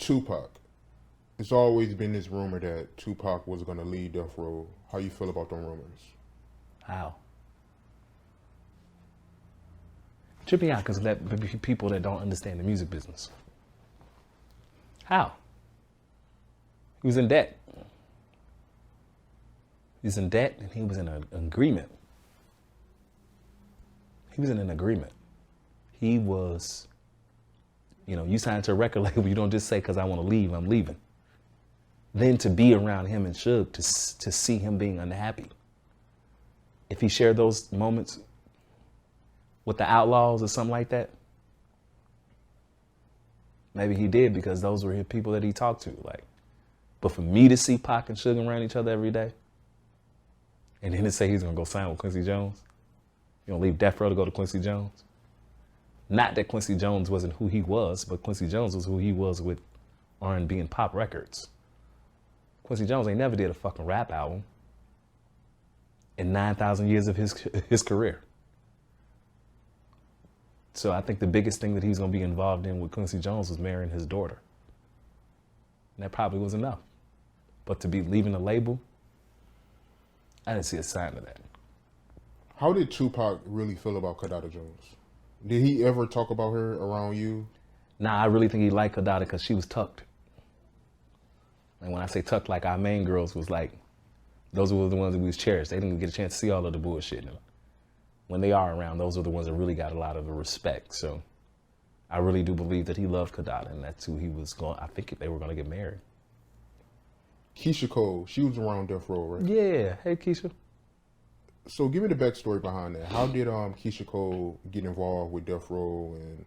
Tupac. It's always been this rumor that Tupac was going to lead Death Row. How you feel about them rumors? How? Trip me out because that people that don't understand the music business. How? He was in debt. He was in debt and he was in an agreement. He was in an agreement. He was, you sign to a record label, you don't just say, because I want to leave, I'm leaving. Then to be around him and Suge, to see him being unhappy. If he shared those moments with the Outlaws or something like that, maybe he did because those were his people that he talked to. But for me to see Pac and Suge around each other every day, and then to say he's gonna go sign with Quincy Jones, you gonna leave Death Row to go to Quincy Jones? Not that Quincy Jones wasn't who he was, but Quincy Jones was who he was with R&B and pop records. Quincy Jones ain't never did a fucking rap album in 9,000 years of his career. So I think the biggest thing that he's gonna be involved in with Quincy Jones was marrying his daughter. And that probably was enough. But to be leaving the label, I didn't see a sign of that. How did Tupac really feel about Keyshia Jones? Did he ever talk about her around you? Nah, I really think he liked Keyshia because she was tucked. And when I say tucked, like our main girls was like, those were the ones that we was cherished. They didn't get a chance to see all of the bullshit. And when they are around, those are the ones that really got a lot of the respect. So I really do believe that he loved Keyshia, and that's who he was going. I think they were going to get married. Keyshia Cole, she was around Death Row, right? Yeah. Hey, Keyshia. So give me the backstory behind that. How did Keyshia Cole get involved with Death Row and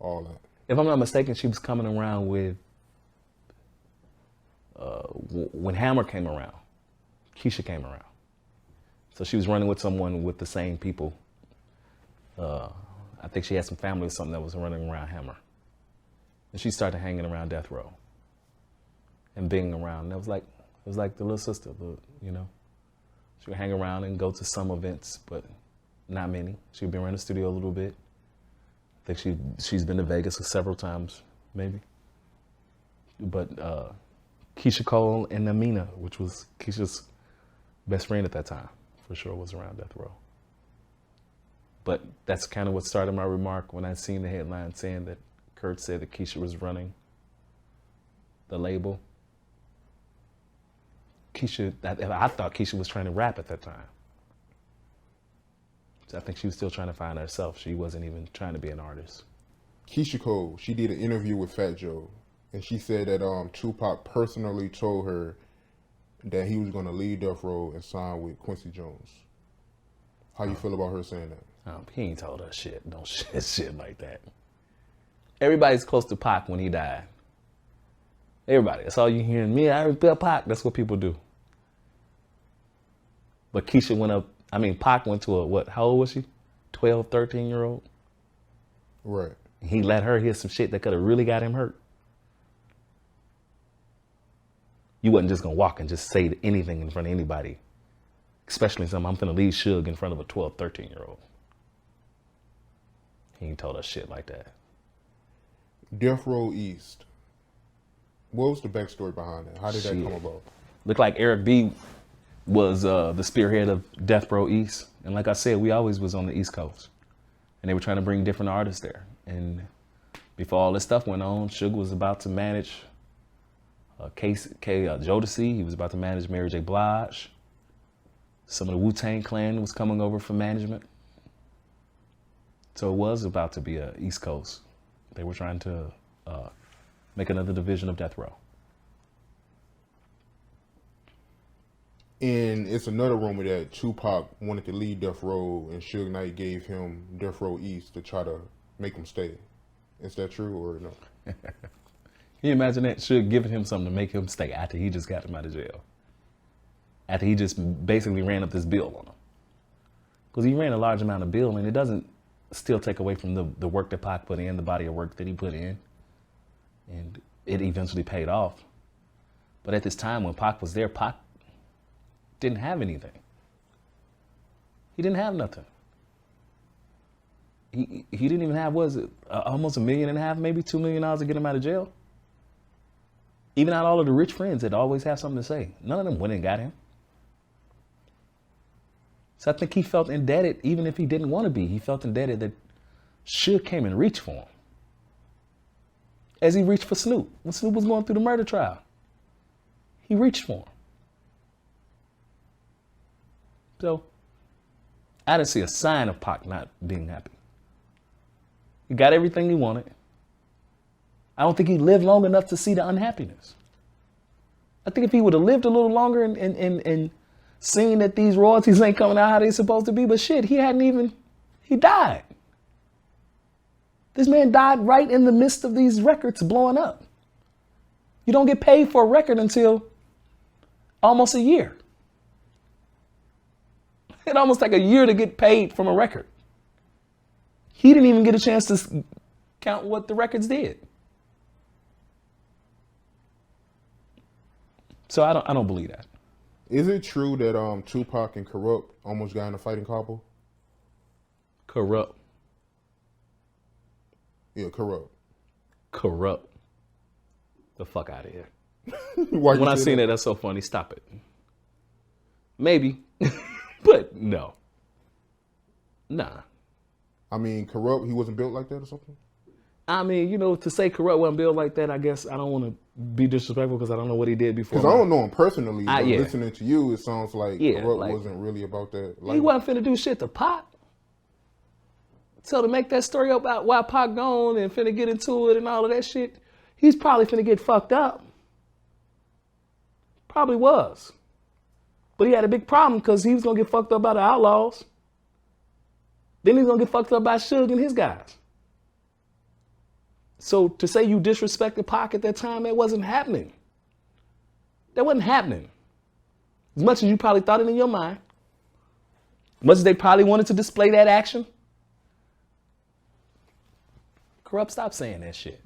all that? If I'm not mistaken, she was coming around with, when Hammer came around, Keyshia came around. So she was running with someone with the same people. I think she had some family or something that was running around Hammer. And she started hanging around Death Row and being around. And it was like the little sister, She would hang around and go to some events, but not many. She would be around the studio a little bit. I think she's been to Vegas several times, maybe. But Keyshia Cole and Amina, which was Keisha's best friend at that time, for sure was around Death Row. But that's kind of what started my remark when I seen the headline saying that Kurt said that Keyshia was running the label. I thought Keyshia was trying to rap at that time. So I think she was still trying to find herself. She wasn't even trying to be an artist. Keyshia Cole, she did an interview with Fat Joe, and she said that Tupac personally told her that he was going to leave Death Row and sign with Quincy Jones. How you feel about her saying that? He ain't told her shit. Don't shit like that. Everybody's close to Pac when he died. Everybody. That's all you hearing. Me, I respect Pac. That's what people do. But Pac went to how old was she? 12, 13-year-old? Right. He let her hear some shit that could have really got him hurt. You wasn't just gonna walk and just say anything in front of anybody. Especially something, I'm finna leave Suge in front of a 12, 13-year-old. He ain't told us shit like that. Death Row East. What was the backstory behind that? How did that come about? Looked like Eric B was the spearhead of Death Row East. And like I said, we always was on the East Coast. And they were trying to bring different artists there. And before all this stuff went on, Suge was about to manage Jodeci. He was about to manage Mary J. Blige. Some of the Wu-Tang Clan was coming over for management. So it was about to be a East Coast. They were trying to make another division of Death Row. And it's another rumor that Tupac wanted to leave Death Row and Suge Knight gave him Death Row East to try to make him stay. Is that true or no? Can you imagine that? Suge giving him something to make him stay after he just got him out of jail? After he just basically ran up this bill on him. Because he ran a large amount of bill, and it doesn't still take away from the work that Pac put in, the body of work that he put in. And it eventually paid off. But at this time when Pac was there, Pac didn't have anything. He didn't have nothing. He didn't even have, almost $1.5 million, maybe $2 million to get him out of jail? Even out all of the rich friends that always have something to say, none of them went and got him. So I think he felt indebted, even if he didn't want to be. He felt indebted that Suge came and reached for him. As he reached for Snoop, when Snoop was going through the murder trial, he reached for him. So I didn't see a sign of Pac not being happy. He got everything he wanted. I don't think he lived long enough to see the unhappiness. I think if he would have lived a little longer and seen that these royalties ain't coming out how they supposed to be, but shit, he died. This man died right in the midst of these records blowing up. You don't get paid for a record until almost a year. It almost take a year to get paid from a record. He didn't even get a chance to count what the records did. So I don't believe that. Is it true that Tupac and Kurupt almost got in a fight in Cabo? Kurupt. Yeah, Kurupt. Kurupt. The fuck out of here. Why When I seen that, that's so funny. Stop it. Maybe, but no. Nah. I mean, Kurupt, he wasn't built like that or something? I mean, you know, to say Kurupt wasn't built like that, I guess I don't want to be disrespectful because I don't know what he did before. Because I don't know him personally, but yeah. listening to you, it sounds like Yeah, Kurupt like, wasn't really about that. He wasn't finna do shit to Pac. So to make that story up about why Pac gone and finna get into it and all of that shit, he's probably finna get fucked up. Probably was. But he had a big problem because he was gonna get fucked up by the Outlaws. Then he's gonna get fucked up by Suge and his guys. So to say you disrespected Pac at that time, that wasn't happening. That wasn't happening. As much as you probably thought it in your mind, as much as they probably wanted to display that action, Kurupt, stop saying that shit.